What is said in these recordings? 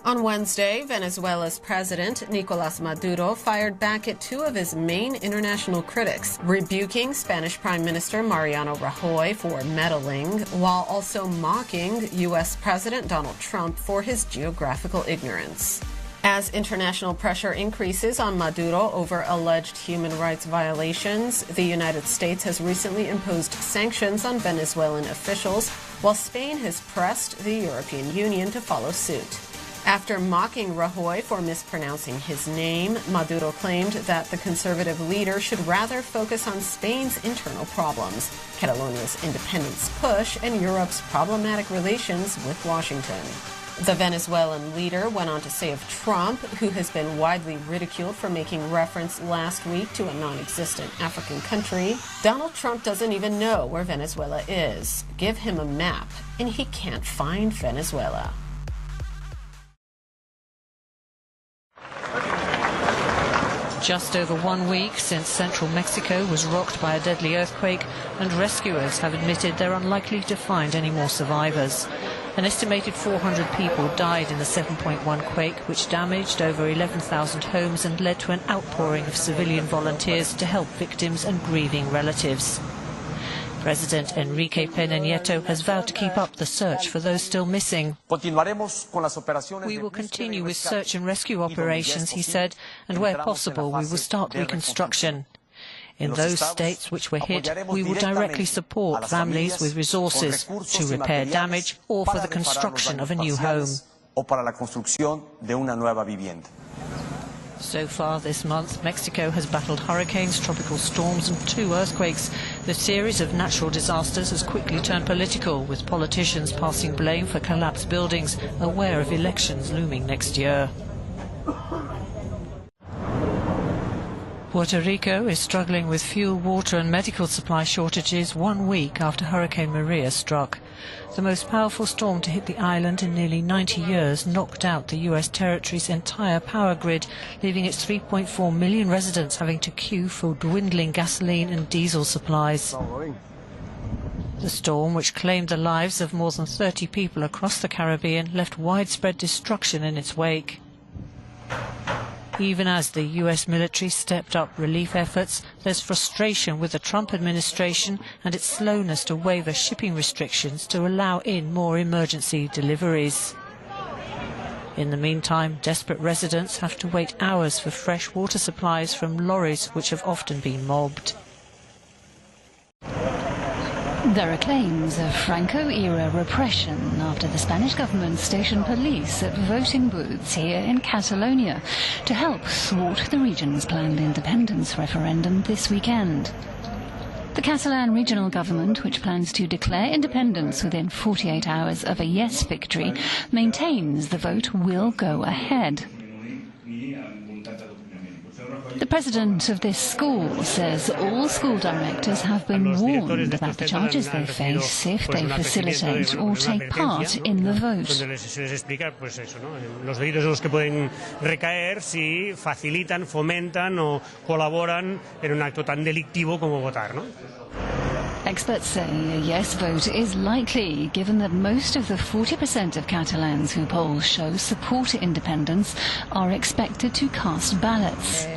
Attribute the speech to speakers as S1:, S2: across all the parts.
S1: On Wednesday, Venezuela's president, Nicolás Maduro, fired back at two of his main international critics, rebuking Spanish Prime Minister Mariano Rajoy for meddling, while also mocking U.S. President Donald Trump for his geographical ignorance. As international pressure increases on Maduro over alleged human rights violations, the United States has recently imposed sanctions on Venezuelan officials, while Spain has pressed the European Union to follow suit. After mocking Rajoy for mispronouncing his name, Maduro claimed that the conservative leader should rather focus on Spain's internal problems, Catalonia's independence push, and Europe's problematic relations with Washington. The Venezuelan leader went on to say of Trump, who has been widely ridiculed for making reference last week to a non-existent African country, "Donald Trump doesn't even know where Venezuela is. Give him a map, and he can't find Venezuela."
S2: Just over 1 week since central Mexico was rocked by a deadly earthquake, and rescuers have admitted they're unlikely to find any more survivors. An estimated 400 people died in the 7.1 quake, which damaged over 11,000 homes and led to an outpouring of civilian volunteers to help victims and grieving relatives. President Enrique Peña Nieto has vowed to keep up the search for those still missing. "We will continue with search and rescue operations," he said, "and where possible we will start reconstruction. In those states which were hit, we will directly support families with resources to repair damage or for the construction of a new home." So far this month, Mexico has battled hurricanes, tropical storms and 2 earthquakes. The series of natural disasters has quickly turned political, with politicians passing blame for collapsed buildings, aware of elections looming next year. Puerto Rico is struggling with fuel, water and medical supply shortages 1 week after Hurricane Maria struck. The most powerful storm to hit the island in nearly 90 years knocked out the U.S. territory's entire power grid, leaving its 3.4 million residents having to queue for dwindling gasoline and diesel supplies. The storm, which claimed the lives of more than 30 people across the Caribbean, left widespread destruction in its wake. Even as the U.S. military stepped up relief efforts, there's frustration with the Trump administration and its slowness to waiver shipping restrictions to allow in more emergency deliveries. In the meantime, desperate residents have to wait hours for fresh water supplies from lorries which have often been mobbed.
S3: There are claims of Franco-era repression after the Spanish government stationed police at voting booths here in Catalonia to help thwart the region's planned independence referendum this weekend. The Catalan regional government, which plans to declare independence within 48 hours of a yes victory, maintains the vote will go ahead. The president of this school says all school directors have been warned about the charges they face if they facilitate or take part in the vote.
S4: Los delitos en los que pueden recaer si facilitan, fomentan o colaboran en un acto tan delictivo como votar, ¿no?
S3: Experts say a yes vote is likely, given that most of the 40% of Catalans who polls show support independence are expected to cast ballots.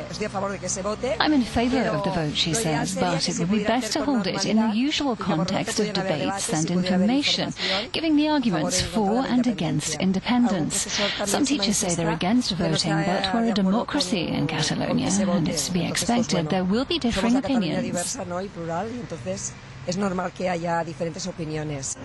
S3: "I'm in favour of the vote," she says, "but it would be best to hold it in the usual context of debates and information, giving the arguments for and against independence. Some teachers say they're against voting, but we're a democracy in Catalonia, and it's to be expected there will be differing opinions."
S5: Es normal que haya diferentes opiniones.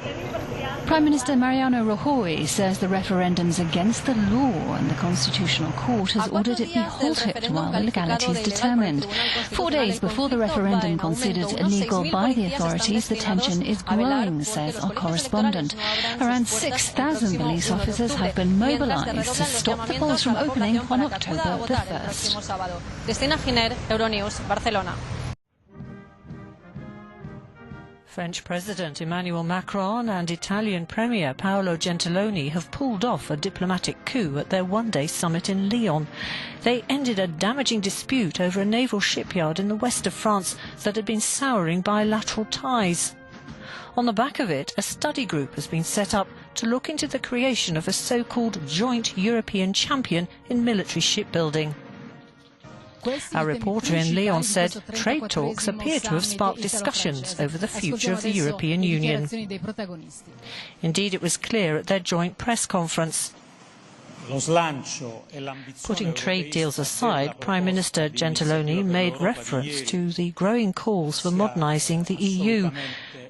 S3: Prime Minister Mariano Rajoy says the referendum's against the law and the Constitutional Court has ordered it be halted while the legality is determined. 4 days before the referendum considered illegal by the authorities, the tension is growing, says our correspondent. Around 6,000 police officers have been mobilized to stop the polls from opening on October the 1st.
S6: Cristina Giner, Euronews, Barcelona.
S2: French President Emmanuel Macron and Italian Premier Paolo Gentiloni have pulled off a diplomatic coup at their one-day summit in Lyon. They ended a damaging dispute over a naval shipyard in the west of France that had been souring bilateral ties. On the back of it, a study group has been set up to look into the creation of a so-called joint European champion in military shipbuilding. Our reporter in Lyon said trade talks appear to have sparked discussions over the future of the European Union. Indeed, it was clear at their joint press conference. Putting trade deals aside, Prime Minister Gentiloni made reference to the growing calls for modernising the EU,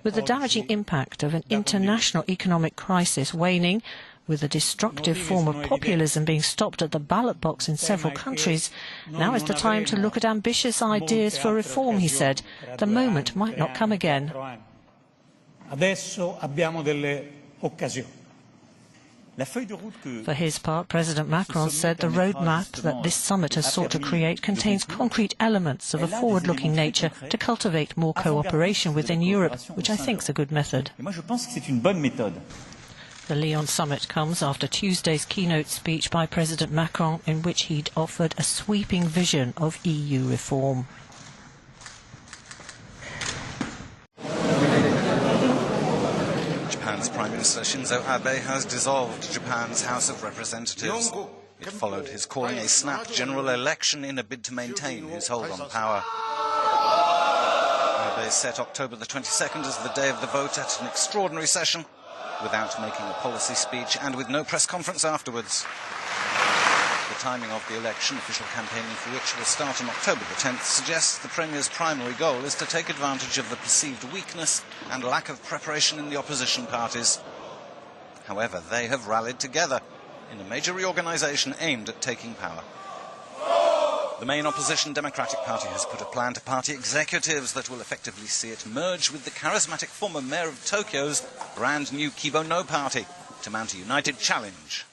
S2: with the damaging impact of an international economic crisis waning, with a destructive form of populism being stopped at the ballot box in several countries. Now is the time to look at ambitious ideas for reform, he said. The moment might not come again. For his part, President Macron said the roadmap that this summit has sought to create contains concrete elements of a forward-looking nature to cultivate more cooperation within Europe, which I think is a good method. The Lyon summit comes after Tuesday's keynote speech by President Macron, in which he'd offered a sweeping vision of EU reform.
S7: Japan's Prime Minister Shinzo Abe has dissolved Japan's House of Representatives. It followed his calling a snap general election in a bid to maintain his hold on power. Abe set October the 22nd as the day of the vote at an extraordinary session, without making a policy speech and with no press conference afterwards. The timing of the election, official campaigning for which will start on October the 10th, suggests the Premier's primary goal is to take advantage of the perceived weakness and lack of preparation in the opposition parties. However, they have rallied together in a major reorganisation aimed at taking power. The main opposition Democratic Party has put a plan to party executives that will effectively see it merge with the charismatic former mayor of Tokyo's brand new Kibo No party to mount a united challenge.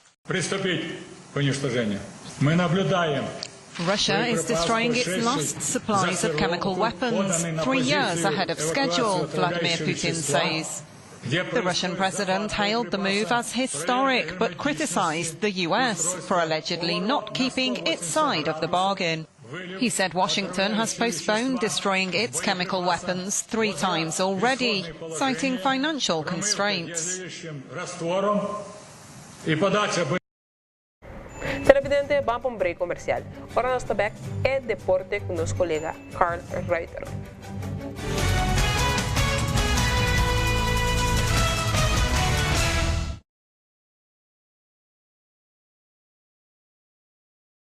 S8: Russia is destroying its last supplies of chemical weapons, 3 years ahead of schedule, Vladimir Putin says. The Russian president hailed the move as historic, but criticised the US for allegedly not keeping its side of the bargain. He said Washington has postponed destroying its chemical weapons 3 times already, citing financial constraints.
S9: Televidente, vamos para break comercial. Para nosso tabak é deporte com nosso colega Carl Reuter.